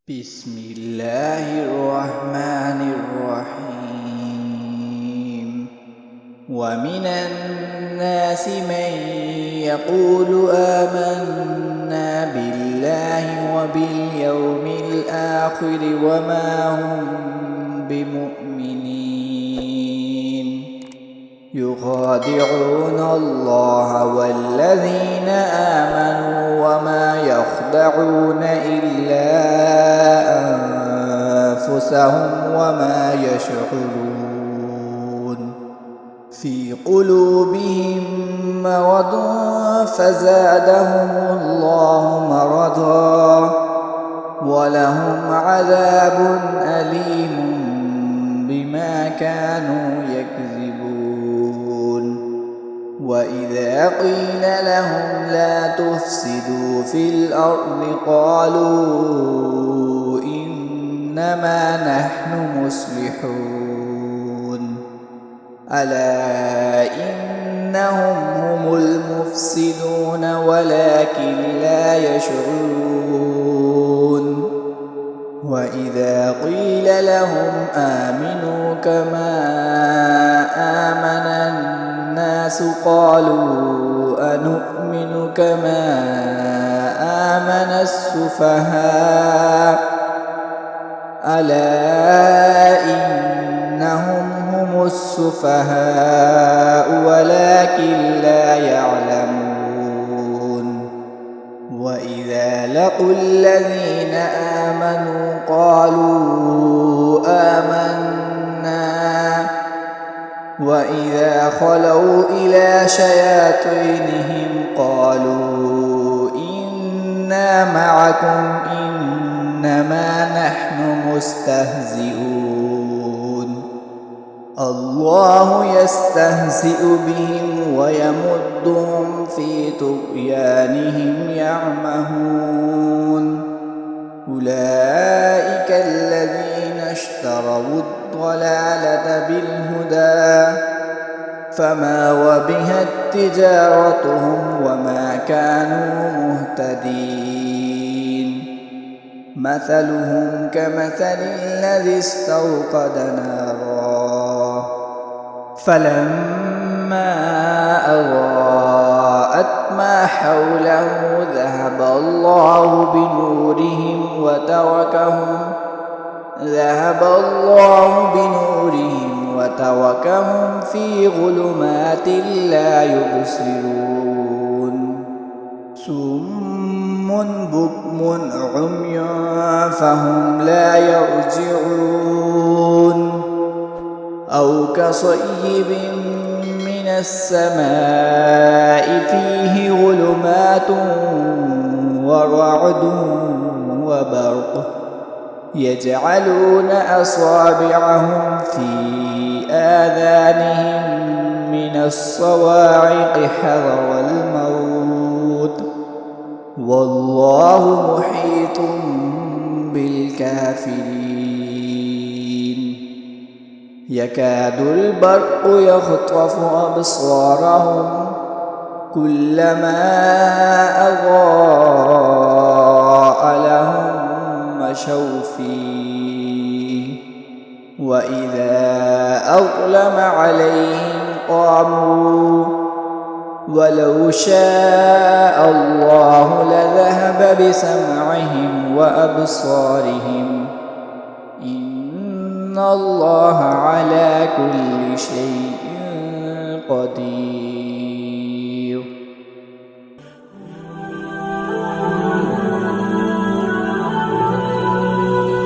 بسم الله الرحمن الرحيم. ومن الناس من يقول آمنا بالله وباليوم الآخر وما هم بمؤمنين يخادعون الله والذين آمنوا وما يخدعون إلا أنفسهم وما يشعرون. في قلوبهم مرض فزادهم الله مرضا ولهم عذاب أليم بما كانوا يكذبون. وإذا قيل لهم لا تفسدوا في الأرض قالوا إنما نحن مصلحون ألا إنهم هم المفسدون ولكن لا يشعرون. وإذا قيل لهم آمنوا كما آمن الناس قالوا أنؤمن كما آمن السفهاء ألا إنهم هم السفهاء ولكن لا يعلمون. وإذا لقوا الذين آمنوا قالوا آمنا وإذا خلوا إلى شياطينهم قالوا إنا معكم إنما نحن مستهزئون. الله يستهزئ بهم ويمدهم في طغيانهم يعمهون. أولئك الذين اشتروا الضلالة بالهدى فما ربحت تجارتهم وما كانوا مهتدين. مثلهم كمثل الذي استوقد نارا فلما أضاءت ما حوله ذهب الله بنورهم وتركهم في ظلمات لا يبصرون. صم بكم عمي فهم لا يرجعون. أو كصيب من السماء فيه ظلمات ورعد وبرق يجعلون أصابعهم في آذانهم من الصواعق حذر الموت والله محيط بالكافرين. يكاد البرق يخطف أبصارهم كلما أضاء لهم مشوا فيه وإذا أظلم عليهم قاموا ولو شاء الله لذهب بسمعهم وأبصارهم إن الله على كل شيء قدير.